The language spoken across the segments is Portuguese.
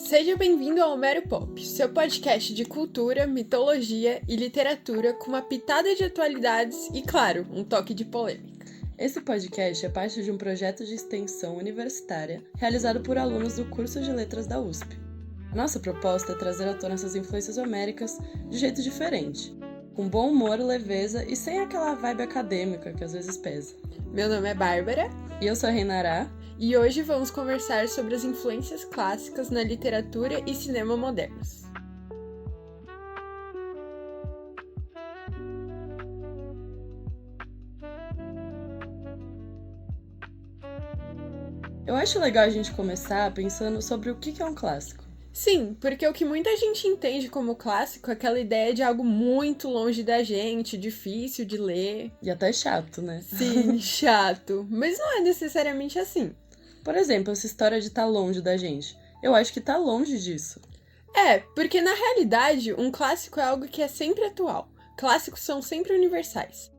Seja bem-vindo ao Homero Pop, seu podcast de cultura, mitologia e literatura com uma pitada de atualidades e, claro, um toque de polêmica. Esse podcast é parte de um projeto de extensão universitária realizado por alunos do curso de letras da USP. A nossa proposta é trazer à tona essas influências homéricas de jeito diferente, com bom humor, leveza e sem aquela vibe acadêmica que às vezes pesa. Meu nome é Bárbara. E eu sou a Reinará. E hoje vamos conversar sobre as influências clássicas na literatura e cinema modernos. Eu acho legal a gente começar pensando sobre o que é um clássico. Sim, porque o que muita gente entende como clássico é aquela ideia de algo muito longe da gente, difícil de ler. E até chato, né? Sim, chato. Mas não é necessariamente assim. Por exemplo, essa história de estar longe da gente. Eu acho que tá longe disso. É, porque na realidade, um clássico é algo que é sempre atual. Clássicos são sempre universais.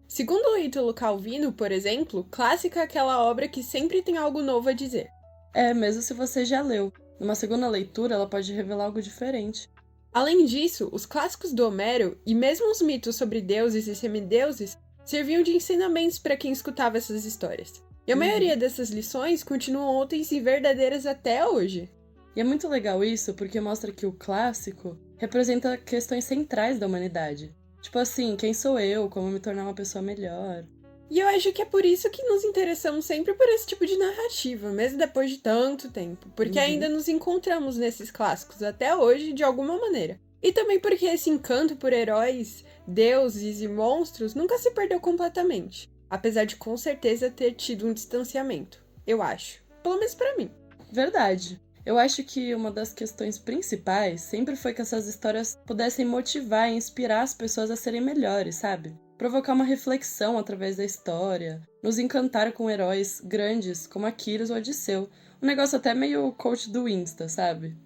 Segundo o Ítalo Calvino, por exemplo, clássico é aquela obra que sempre tem algo novo a dizer. É, mesmo se você já leu. Numa segunda leitura, ela pode revelar algo diferente. Além disso, os clássicos do Homero, e mesmo os mitos sobre deuses e semideuses, serviam de ensinamentos para quem escutava essas histórias. E a maioria dessas lições continuam úteis e verdadeiras até hoje. E é muito legal isso porque mostra que o clássico representa questões centrais da humanidade. Tipo assim, quem sou eu, como me tornar uma pessoa melhor. E eu acho que é por isso que nos interessamos sempre por esse tipo de narrativa, mesmo depois de tanto tempo. Porque ainda nos encontramos nesses clássicos até hoje, de alguma maneira. E também porque esse encanto por heróis, deuses e monstros nunca se perdeu completamente. Apesar de com certeza ter tido um distanciamento, eu acho. Pelo menos pra mim. Verdade. Eu acho que uma das questões principais sempre foi que essas histórias pudessem motivar e inspirar as pessoas a serem melhores, sabe? Provocar uma reflexão através da história, nos encantar com heróis grandes como Aquiles ou Odisseu. Um negócio até meio coach do Insta, sabe?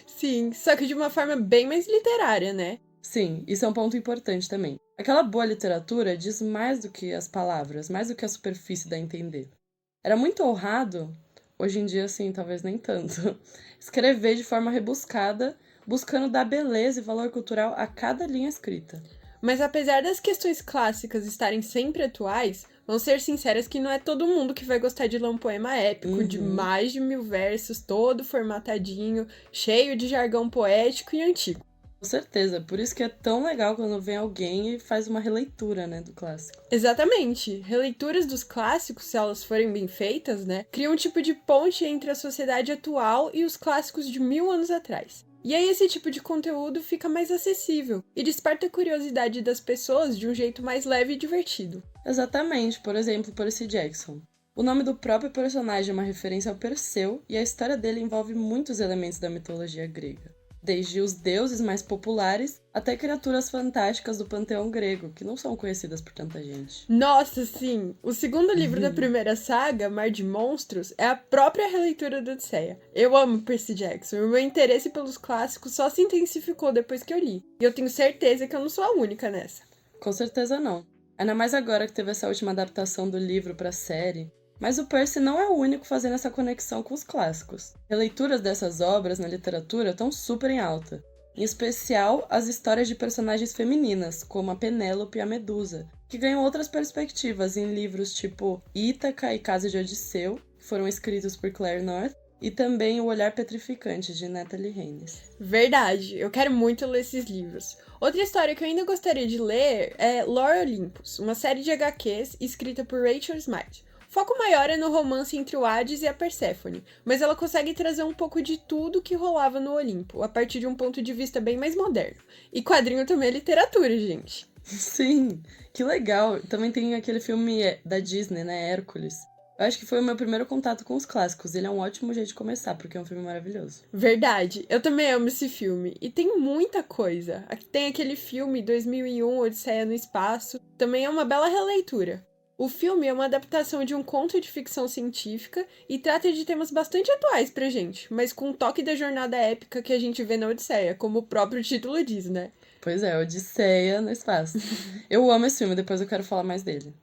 Sim, só que de uma forma bem mais literária, né? Sim, isso é um ponto importante também. Aquela boa literatura diz mais do que as palavras, mais do que a superfície dá a entender. Era muito honrado, hoje em dia, assim, talvez nem tanto, escrever de forma rebuscada, buscando dar beleza e valor cultural a cada linha escrita. Mas apesar das questões clássicas estarem sempre atuais, vamos ser sinceras que não é todo mundo que vai gostar de ler um poema épico de mais de 1000 versos, todo formatadinho, cheio de jargão poético e antigo. Com certeza, por isso que é tão legal quando vem alguém e faz uma releitura, né, do clássico. Exatamente. Releituras dos clássicos, se elas forem bem feitas, né, criam um tipo de ponte entre a sociedade atual e os clássicos de 1000 anos atrás. E aí esse tipo de conteúdo fica mais acessível e desperta a curiosidade das pessoas de um jeito mais leve e divertido. Exatamente, por exemplo, Percy Jackson. O nome do próprio personagem é uma referência ao Perseu e a história dele envolve muitos elementos da mitologia grega. Desde os deuses mais populares até criaturas fantásticas do panteão grego, que não são conhecidas por tanta gente. Nossa, sim! O segundo livro da primeira saga, Mar de Monstros, é a própria releitura da Odisseia. Eu amo Percy Jackson e o meu interesse pelos clássicos só se intensificou depois que eu li. E eu tenho certeza que eu não sou a única nessa. Com certeza não. Ainda mais agora que teve essa última adaptação do livro para a série. Mas o Percy não é o único fazendo essa conexão com os clássicos. Releituras dessas obras na literatura estão super em alta. Em especial, as histórias de personagens femininas, como a Penélope e a Medusa, que ganham outras perspectivas em livros tipo Ítaca e Casa de Odisseu, que foram escritos por Claire North, e também O Olhar Petrificante, de Natalie Haynes. Verdade, eu quero muito ler esses livros. Outra história que eu ainda gostaria de ler é Lore Olympus, uma série de HQs escrita por Rachel Smythe. O foco maior é no romance entre o Hades e a Perséfone, mas ela consegue trazer um pouco de tudo que rolava no Olimpo, a partir de um ponto de vista bem mais moderno. E quadrinho também é literatura, gente. Sim, que legal. Também tem aquele filme da Disney, né, Hércules. Eu acho que foi o meu primeiro contato com os clássicos. Ele é um ótimo jeito de começar, porque é um filme maravilhoso. Verdade, eu também amo esse filme. E tem muita coisa. Tem aquele filme 2001, Odisseia no Espaço. Também é uma bela releitura. O filme é uma adaptação de um conto de ficção científica e trata de temas bastante atuais pra gente, mas com um toque da jornada épica que a gente vê na Odisseia, como o próprio título diz, né? Pois é, Odisseia no espaço. Eu amo esse filme, depois eu quero falar mais dele.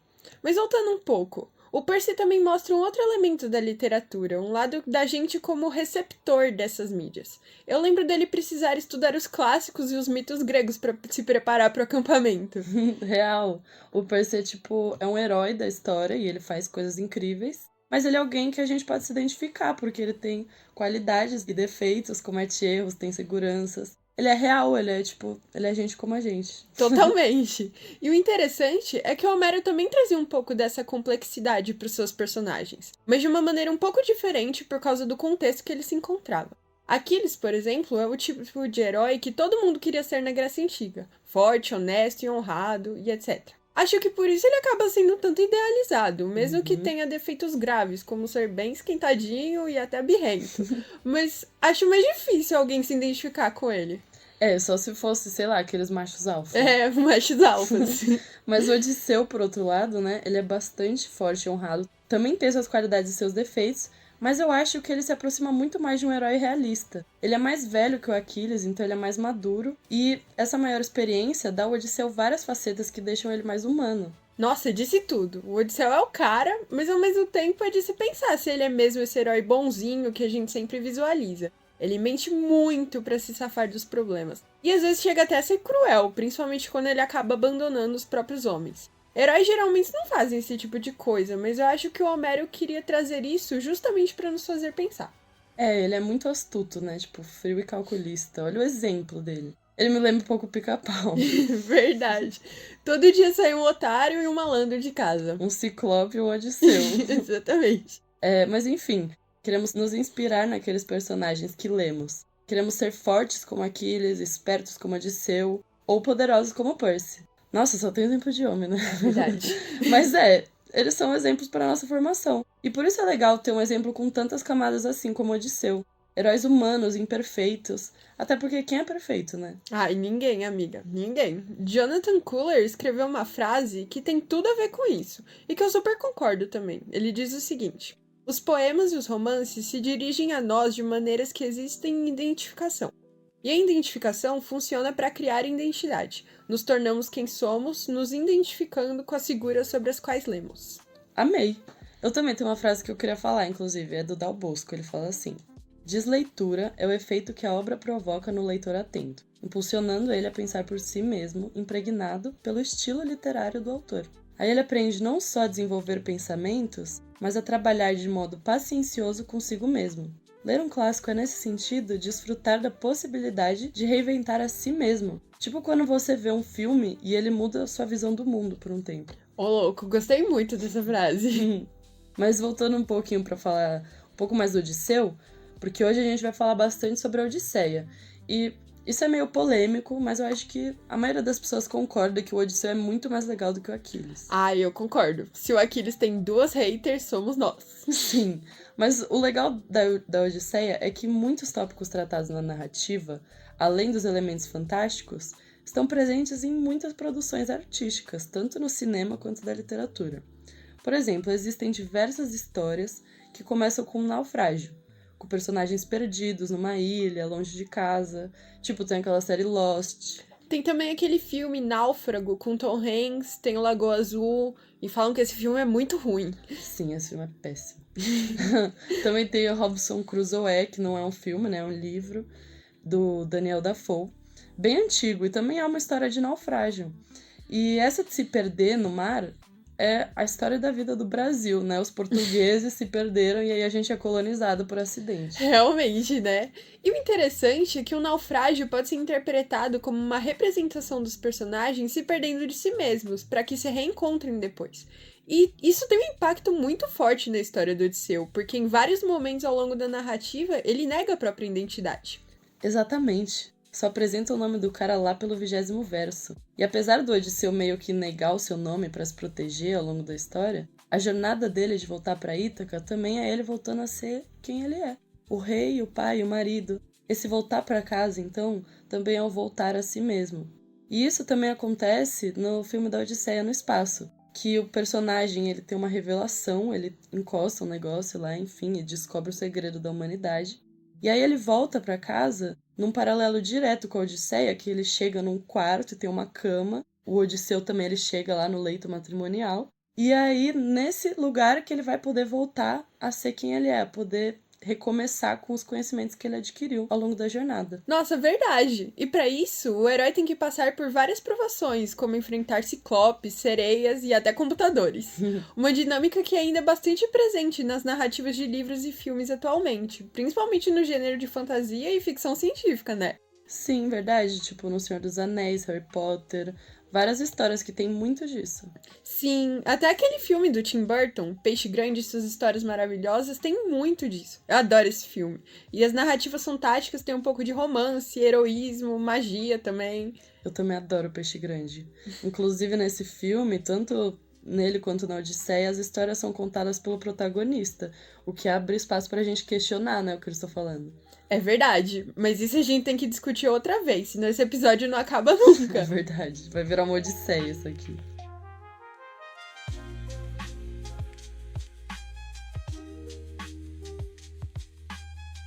Mas voltando um pouco, O Percy também mostra um outro elemento da literatura, um lado da gente como receptor dessas mídias. Eu lembro dele precisar estudar os clássicos e os mitos gregos para se preparar para o acampamento. Real. O Percy, é um herói da história e ele faz coisas incríveis. Mas ele é alguém que a gente pode se identificar, porque ele tem qualidades e defeitos, comete erros, tem seguranças. Ele é real, ele é gente como a gente. Totalmente. E o interessante é que o Homero também trazia um pouco dessa complexidade para os seus personagens, mas de uma maneira um pouco diferente por causa do contexto que ele se encontrava. Aquiles, por exemplo, é o tipo de herói que todo mundo queria ser na Grécia Antiga. Forte, honesto e honrado, e etc. Acho que por isso ele acaba sendo tanto idealizado, mesmo que tenha defeitos graves, como ser bem esquentadinho e até birrento. Mas acho mais difícil alguém se identificar com ele. Só se fosse, sei lá, aqueles machos alfa. Machos alfas. Mas o Odisseu, por outro lado, né, ele é bastante forte e honrado. Também tem suas qualidades e seus defeitos, mas eu acho que ele se aproxima muito mais de um herói realista. Ele é mais velho que o Aquiles, então ele é mais maduro. E essa maior experiência dá ao Odisseu várias facetas que deixam ele mais humano. Nossa, disse tudo. O Odisseu é o cara, mas ao mesmo tempo é de se pensar se ele é mesmo esse herói bonzinho que a gente sempre visualiza. Ele mente muito pra se safar dos problemas. E às vezes chega até a ser cruel, principalmente quando ele acaba abandonando os próprios homens. Heróis geralmente não fazem esse tipo de coisa, mas eu acho que o Homero queria trazer isso justamente pra nos fazer pensar. Ele é muito astuto, né? Frio e calculista. Olha o exemplo dele. Ele me lembra um pouco o Pica-Pau. Verdade. Todo dia sai um otário e um malandro de casa. Um ciclope e um Odisseu. Exatamente. Mas enfim, queremos nos inspirar naqueles personagens que lemos. Queremos ser fortes como Aquiles, espertos como Odisseu, ou poderosos como Percy. Nossa, só tem exemplo de homem, né? Verdade. Mas eles são exemplos para a nossa formação. E por isso é legal ter um exemplo com tantas camadas assim como Odisseu. Heróis humanos, imperfeitos. Até porque quem é perfeito, né? Ai, ninguém, amiga. Ninguém. Jonathan Kuller escreveu uma frase que tem tudo a ver com isso. E que eu super concordo também. Ele diz o seguinte: os poemas e os romances se dirigem a nós de maneiras que existem identificação. E a identificação funciona para criar identidade. Nos tornamos quem somos, nos identificando com as figuras sobre as quais lemos. Amei! Eu também tenho uma frase que eu queria falar, inclusive, é do Dal Bosco. Ele fala assim: desleitura é o efeito que a obra provoca no leitor atento, impulsionando ele a pensar por si mesmo, impregnado pelo estilo literário do autor. Aí ele aprende não só a desenvolver pensamentos, mas a trabalhar de modo paciencioso consigo mesmo. Ler um clássico é, nesse sentido, desfrutar da possibilidade de reinventar a si mesmo. Tipo quando você vê um filme e ele muda a sua visão do mundo por um tempo. Ô, louco, gostei muito dessa frase. Mas voltando um pouquinho para falar um pouco mais do Odisseu, porque hoje a gente vai falar bastante sobre a Odisseia. E isso é meio polêmico, mas eu acho que a maioria das pessoas concorda que o Odisseu é muito mais legal do que o Aquiles. Eu concordo. Se o Aquiles tem duas haters, somos nós. Sim, mas o legal da Odisseia é que muitos tópicos tratados na narrativa, além dos elementos fantásticos, estão presentes em muitas produções artísticas, tanto no cinema quanto da literatura. Por exemplo, existem diversas histórias que começam com um naufrágio, com personagens perdidos numa ilha, longe de casa. Tem aquela série Lost. Tem também aquele filme Náufrago com Tom Hanks, tem o Lagoa Azul, e falam que esse filme é muito ruim. Sim, esse filme é péssimo. Também tem o Robinson Crusoe, que não é um filme, né? É um livro do Daniel Dafoe, bem antigo, e também é uma história de naufrágio. E essa de se perder no mar é a história da vida do Brasil, né? Os portugueses se perderam e aí a gente é colonizado por acidente. Realmente, né? E o interessante é que o naufrágio pode ser interpretado como uma representação dos personagens se perdendo de si mesmos, para que se reencontrem depois. E isso tem um impacto muito forte na história do Odisseu, porque em vários momentos ao longo da narrativa ele nega a própria identidade. Exatamente. Só apresenta o nome do cara lá pelo 20º verso. E apesar do Odisseu meio que negar o seu nome para se proteger ao longo da história, a jornada dele de voltar para Ítaca também é ele voltando a ser quem ele é. O rei, o pai, o marido. Esse voltar para casa, então, também é o voltar a si mesmo. E isso também acontece no filme da Odisseia no espaço, que o personagem ele tem uma revelação, ele encosta um negócio lá, enfim, e descobre o segredo da humanidade. E aí ele volta para casa num paralelo direto com a Odisseia, que ele chega num quarto e tem uma cama. O Odisseu também ele chega lá no leito matrimonial. E aí, nesse lugar que ele vai poder voltar a ser quem ele é, poder recomeçar com os conhecimentos que ele adquiriu ao longo da jornada. Nossa, verdade! E pra isso, o herói tem que passar por várias provações, como enfrentar ciclopes, sereias e até computadores. Uma dinâmica que ainda é bastante presente nas narrativas de livros e filmes atualmente, principalmente no gênero de fantasia e ficção científica, né? Sim, verdade. Tipo, no Senhor dos Anéis, Harry Potter, várias histórias que tem muito disso. Sim, até aquele filme do Tim Burton, Peixe Grande e Suas Histórias Maravilhosas, tem muito disso. Eu adoro esse filme. E as narrativas fantásticas têm um pouco de romance, heroísmo, magia também. Eu também adoro Peixe Grande. Inclusive, nesse filme, tanto nele quanto na Odisseia, as histórias são contadas pelo protagonista, o que abre espaço pra gente questionar, né, o que eu estou falando. É verdade, mas isso a gente tem que discutir outra vez, senão esse episódio não acaba É nunca. verdade, vai virar uma Odisseia isso aqui.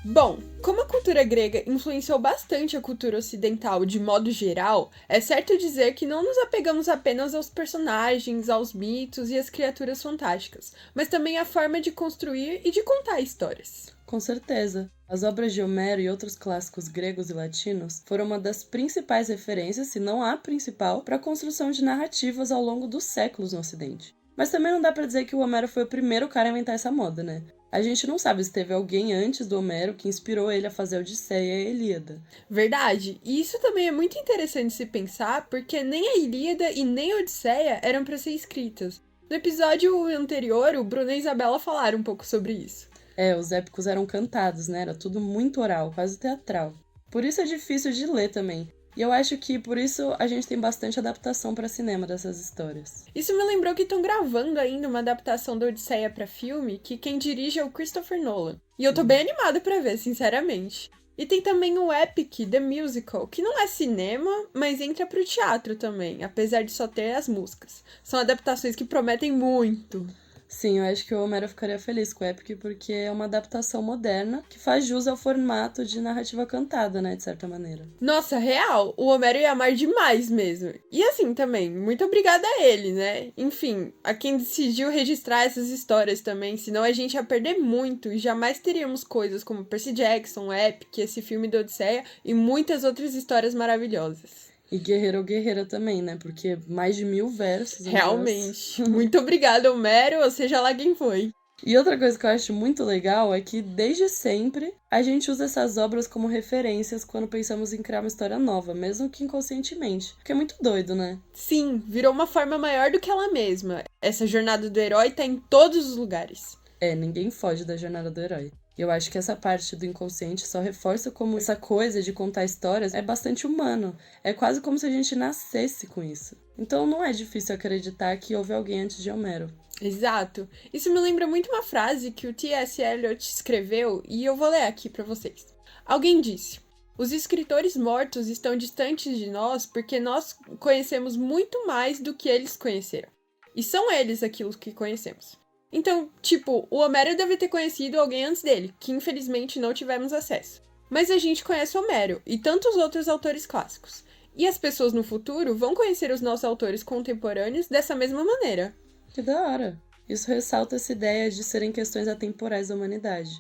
Bom, como a cultura grega influenciou bastante a cultura ocidental de modo geral, é certo dizer que não nos apegamos apenas aos personagens, aos mitos e às criaturas fantásticas, mas também à forma de construir e de contar histórias. Com certeza. As obras de Homero e outros clássicos gregos e latinos foram uma das principais referências, se não a principal, para a construção de narrativas ao longo dos séculos no Ocidente. Mas também não dá pra dizer que o Homero foi o primeiro cara a inventar essa moda, né? A gente não sabe se teve alguém antes do Homero que inspirou ele a fazer a Odisseia e a Ilíada. Verdade, e isso também é muito interessante se pensar, porque nem a Ilíada e nem a Odisseia eram para ser escritas. No episódio anterior, o Bruno e a Isabela falaram um pouco sobre isso. Os épicos eram cantados, né? Era tudo muito oral, quase teatral. Por isso é difícil de ler também. E eu acho que por isso a gente tem bastante adaptação para cinema dessas histórias. Isso me lembrou que estão gravando ainda uma adaptação da Odisseia para filme, que quem dirige é o Christopher Nolan. E eu tô bem animada pra ver, sinceramente. E tem também o Epic, The Musical, que não é cinema, mas entra pro teatro também, apesar de só ter as músicas. São adaptações que prometem muito. Sim, eu acho que o Homero ficaria feliz com o Epic porque é uma adaptação moderna que faz jus ao formato de narrativa cantada, né, de certa maneira. Nossa, real, o Homero ia amar demais mesmo. E assim também, muito obrigada a ele, né? Enfim, a quem decidiu registrar essas histórias também, senão a gente ia perder muito e jamais teríamos coisas como Percy Jackson, Epic, esse filme da Odisseia e muitas outras histórias maravilhosas. E guerreiro ou guerreira também, né? Porque mais de 1000 versos. Realmente. Muito obrigada, Homero, ou seja lá quem foi. E outra coisa que eu acho muito legal é que, desde sempre, a gente usa essas obras como referências quando pensamos em criar uma história nova, mesmo que inconscientemente. Porque é muito doido, né? Sim, virou uma forma maior do que ela mesma. Essa jornada do herói tá em todos os lugares. Ninguém foge da jornada do herói. Eu acho que essa parte do inconsciente só reforça como essa coisa de contar histórias é bastante humano. É quase como se a gente nascesse com isso. Então não é difícil acreditar que houve alguém antes de Homero. Exato. Isso me lembra muito uma frase que o T.S. Eliot escreveu e eu vou ler aqui pra vocês. Alguém disse: os escritores mortos estão distantes de nós porque nós conhecemos muito mais do que eles conheceram. E são eles aquilo que conhecemos. Então, tipo, o Homero deve ter conhecido alguém antes dele, que infelizmente não tivemos acesso. Mas a gente conhece Homero e tantos outros autores clássicos. E as pessoas no futuro vão conhecer os nossos autores contemporâneos dessa mesma maneira. Que da hora! Isso ressalta essa ideia de serem questões atemporais da humanidade.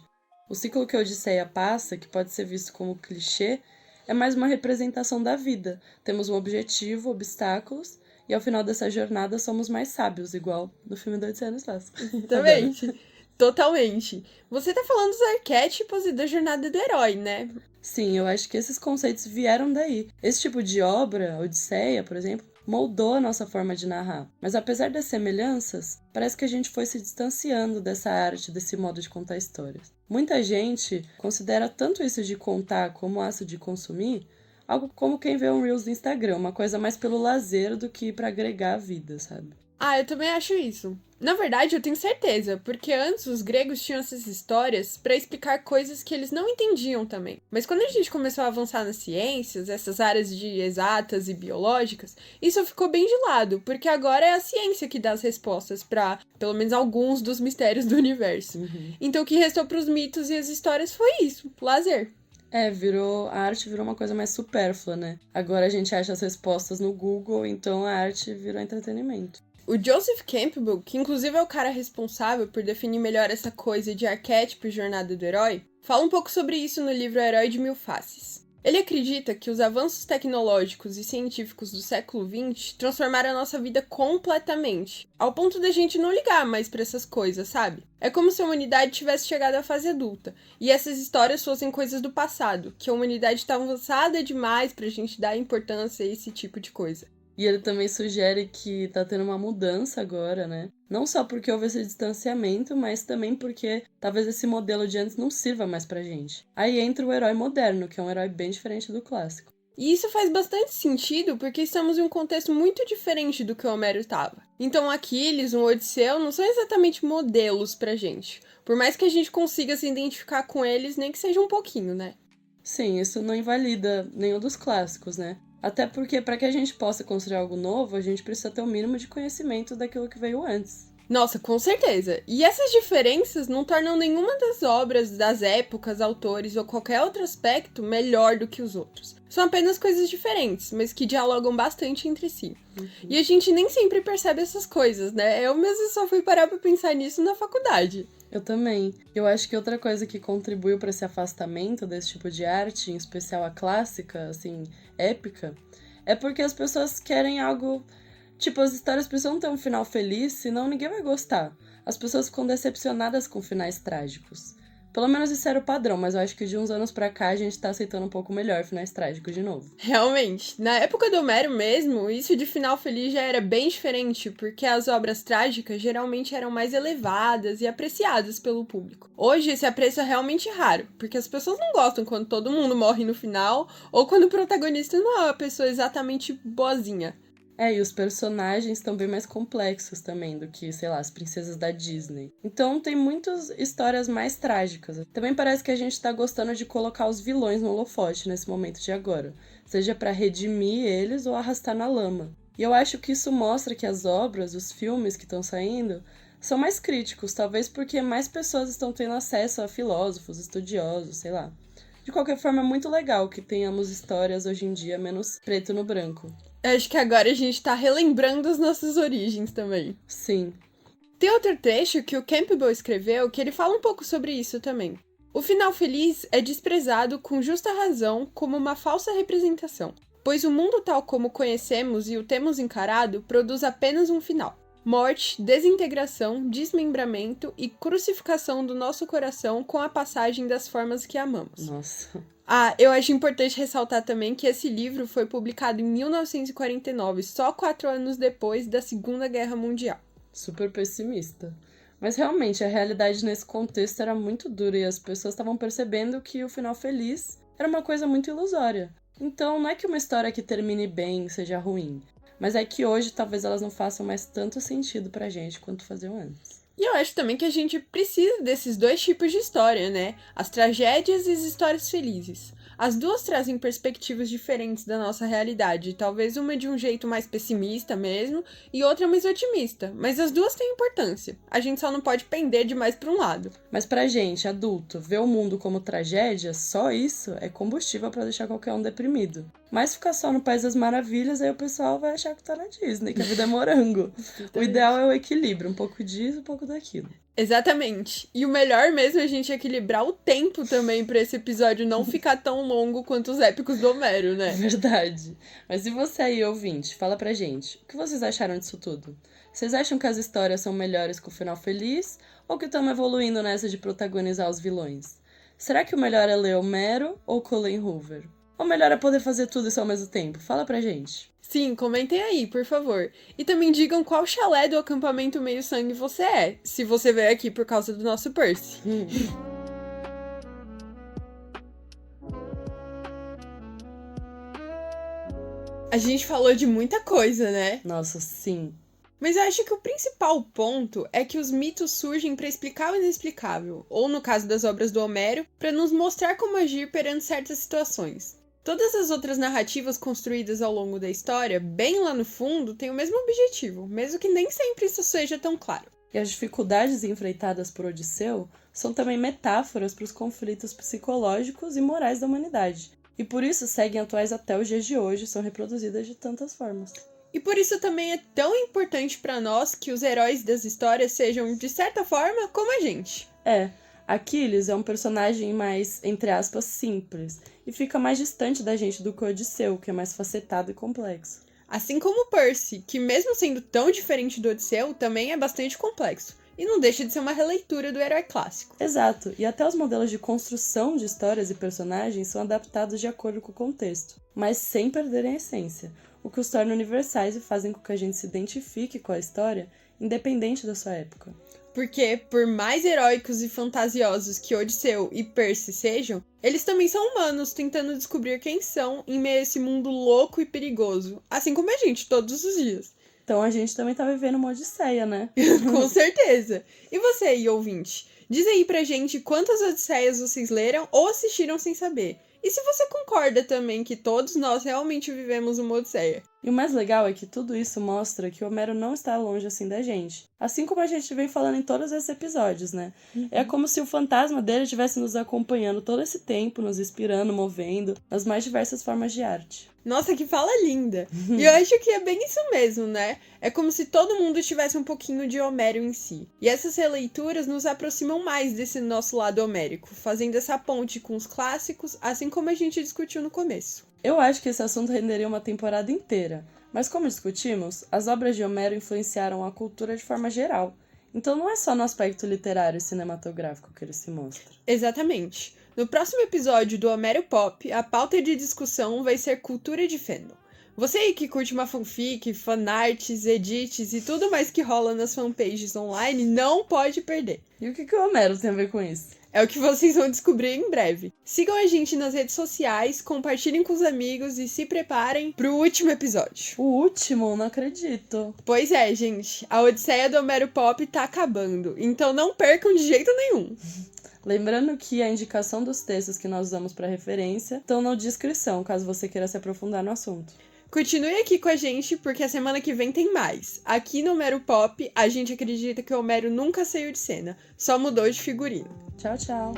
O ciclo que a Odisseia passa, que pode ser visto como clichê, é mais uma representação da vida. Temos um objetivo, obstáculos, e ao final dessa jornada somos mais sábios, igual no filme da Odisseia no Espaço. Exatamente. Totalmente. Você tá falando dos arquétipos e da jornada do herói, né? Sim, eu acho que esses conceitos vieram daí. Esse tipo de obra, Odisseia, por exemplo, moldou a nossa forma de narrar. Mas apesar das semelhanças, parece que a gente foi se distanciando dessa arte, desse modo de contar histórias. Muita gente considera tanto isso de contar como ato de consumir, algo como quem vê um Reels do Instagram, uma coisa mais pelo lazer do que pra agregar a vida, sabe? Ah, eu também acho isso. Na verdade, eu tenho certeza, porque antes os gregos tinham essas histórias para explicar coisas que eles não entendiam também. Mas quando a gente começou a avançar nas ciências, essas áreas de exatas e biológicas, isso ficou bem de lado, porque agora é a ciência que dá as respostas para, pelo menos, alguns dos mistérios do universo. Então o que restou para os mitos e as histórias foi isso, lazer. A arte virou uma coisa mais supérflua, né? Agora a gente acha as respostas no Google, então a arte virou entretenimento. O Joseph Campbell, que inclusive é o cara responsável por definir melhor essa coisa de arquétipo e jornada do herói, fala um pouco sobre isso no livro Herói de Mil Faces. Ele acredita que os avanços tecnológicos e científicos do século XX transformaram a nossa vida completamente, ao ponto da gente não ligar mais pra essas coisas, sabe? É como se a humanidade tivesse chegado à fase adulta, e essas histórias fossem coisas do passado, que a humanidade tá avançada demais pra gente dar importância a esse tipo de coisa. E ele também sugere que tá tendo uma mudança agora, né? Não só porque houve esse distanciamento, mas também porque talvez esse modelo de antes não sirva mais pra gente. Aí entra o herói moderno, que é um herói bem diferente do clássico. E isso faz bastante sentido porque estamos em um contexto muito diferente do que o Homero estava. Então Aquiles, um Odisseu, não são exatamente modelos pra gente. Por mais que a gente consiga se identificar com eles, nem que seja um pouquinho, né? Sim, isso não invalida nenhum dos clássicos, né? Até porque, para que a gente possa construir algo novo, a gente precisa ter o mínimo de conhecimento daquilo que veio antes. Nossa, com certeza. E essas diferenças não tornam nenhuma das obras, das épocas, autores ou qualquer outro aspecto melhor do que os outros. São apenas coisas diferentes, mas que dialogam bastante entre si. E a gente nem sempre percebe essas coisas, né? Eu mesmo só fui parar pra pensar nisso na faculdade. Eu também. Eu acho que outra coisa que contribuiu para esse afastamento desse tipo de arte, em especial a clássica, assim, épica, é porque as pessoas querem algo. Tipo, as histórias precisam ter um final feliz, senão ninguém vai gostar. As pessoas ficam decepcionadas com finais trágicos. Pelo menos isso era o padrão, mas eu acho que de uns anos pra cá a gente tá aceitando um pouco melhor finais trágicos de novo. Realmente, na época do Homero mesmo, isso de final feliz já era bem diferente, porque as obras trágicas geralmente eram mais elevadas e apreciadas pelo público. Hoje esse apreço é realmente raro, porque as pessoas não gostam quando todo mundo morre no final, ou quando o protagonista não é uma pessoa exatamente boazinha. E os personagens estão bem mais complexos também do que, sei lá, as princesas da Disney. Então tem muitas histórias mais trágicas. Também parece que a gente tá gostando de colocar os vilões no holofote nesse momento de agora, seja pra redimir eles ou arrastar na lama. E eu acho que isso mostra que as obras, os filmes que estão saindo, são mais críticos, talvez porque mais pessoas estão tendo acesso a filósofos, estudiosos, sei lá. De qualquer forma, é muito legal que tenhamos histórias hoje em dia menos preto no branco. Acho que agora a gente tá relembrando as nossas origens também. Sim. Tem outro trecho que o Campbell escreveu que ele fala um pouco sobre isso também. O final feliz é desprezado com justa razão como uma falsa representação, pois o mundo tal como conhecemos e o temos encarado produz apenas um final. Morte, desintegração, desmembramento e crucificação do nosso coração com a passagem das formas que amamos. Nossa. Eu acho importante ressaltar também que esse livro foi publicado em 1949, só 4 anos depois da Segunda Guerra Mundial. Super pessimista. Mas realmente, a realidade nesse contexto era muito dura e as pessoas estavam percebendo que o final feliz era uma coisa muito ilusória. Então, não é que uma história que termine bem seja ruim, mas é que hoje talvez elas não façam mais tanto sentido pra gente quanto faziam antes. E eu acho também que a gente precisa desses dois tipos de história, né? As tragédias e as histórias felizes. As duas trazem perspectivas diferentes da nossa realidade, talvez uma de um jeito mais pessimista mesmo, e outra mais otimista, mas as duas têm importância. A gente só não pode pender demais para um lado. Mas pra gente, adulto, ver o mundo como tragédia, só isso é combustível pra deixar qualquer um deprimido. Mas ficar só no País das Maravilhas, aí o pessoal vai achar que tá na Disney, que a vida é morango. O ideal é o equilíbrio, um pouco disso, um pouco daquilo. Exatamente. E o melhor mesmo é a gente equilibrar o tempo também pra esse episódio não ficar tão longo quanto os épicos do Homero, né? Verdade. Mas e você aí, ouvinte? Fala pra gente. O que vocês acharam disso tudo? Vocês acham que as histórias são melhores com o final feliz? Ou que estamos evoluindo nessa de protagonizar os vilões? Será que o melhor é ler Homero ou Colin Hoover? Ou melhor é poder fazer tudo isso ao mesmo tempo? Fala pra gente. Sim, comentem aí, por favor. E também digam qual chalé do acampamento meio sangue você é, se você veio aqui por causa do nosso Percy. A gente falou de muita coisa, né? Nossa, sim. Mas eu acho que o principal ponto é que os mitos surgem para explicar o inexplicável, ou no caso das obras do Homero, para nos mostrar como agir perante certas situações. Todas as outras narrativas construídas ao longo da história, bem lá no fundo, têm o mesmo objetivo, mesmo que nem sempre isso seja tão claro. E as dificuldades enfrentadas por Odisseu são também metáforas para os conflitos psicológicos e morais da humanidade. E por isso seguem atuais até os dias de hoje, são reproduzidas de tantas formas. E por isso também é tão importante para nós que os heróis das histórias sejam, de certa forma, como a gente. Aquiles é um personagem mais, entre aspas, simples, e fica mais distante da gente do que Odisseu, que é mais facetado e complexo. Assim como Percy, que mesmo sendo tão diferente do Odisseu, também é bastante complexo. E não deixa de ser uma releitura do herói clássico. Exato, e até os modelos de construção de histórias e personagens são adaptados de acordo com o contexto, mas sem perderem a essência, o que os torna universais e fazem com que a gente se identifique com a história, independente da sua época. Porque, por mais heróicos e fantasiosos que Odisseu e Percy sejam, eles também são humanos tentando descobrir quem são em meio a esse mundo louco e perigoso, assim como a gente, todos os dias. Então a gente também tá vivendo uma odisseia, né? Com certeza! E você aí, ouvinte? Diz aí pra gente quantas odisseias vocês leram ou assistiram sem saber. E se você concorda também que todos nós realmente vivemos uma odisseia. E o mais legal é que tudo isso mostra que Homero não está longe assim da gente. Assim como a gente vem falando em todos esses episódios, né? É como se o fantasma dele estivesse nos acompanhando todo esse tempo, nos inspirando, movendo, nas mais diversas formas de arte. Nossa, que fala linda! E eu acho que é bem isso mesmo, né? É como se todo mundo tivesse um pouquinho de Homero em si. E essas releituras nos aproximam mais desse nosso lado homérico, fazendo essa ponte com os clássicos, assim como a gente discutiu no começo. Eu acho que esse assunto renderia uma temporada inteira, mas como discutimos, as obras de Homero influenciaram a cultura de forma geral. Então não é só no aspecto literário e cinematográfico que ele se mostra. Exatamente. No próximo episódio do Homero Pop, a pauta de discussão vai ser cultura de fandom. Você aí que curte uma fanfic, fanarts, edits e tudo mais que rola nas fanpages online, não pode perder. E o que o Homero tem a ver com isso? É o que vocês vão descobrir em breve. Sigam a gente nas redes sociais, compartilhem com os amigos e se preparem pro último episódio. O último? Não acredito. Pois é, gente. A Odisseia do Homero Pop tá acabando, então não percam de jeito nenhum. Lembrando que a indicação dos textos que nós usamos para referência estão na descrição, caso você queira se aprofundar no assunto. Continue aqui com a gente, porque a semana que vem tem mais. Aqui no Homero Pop, a gente acredita que o Homero nunca saiu de cena, só mudou de figurino. Tchau, tchau.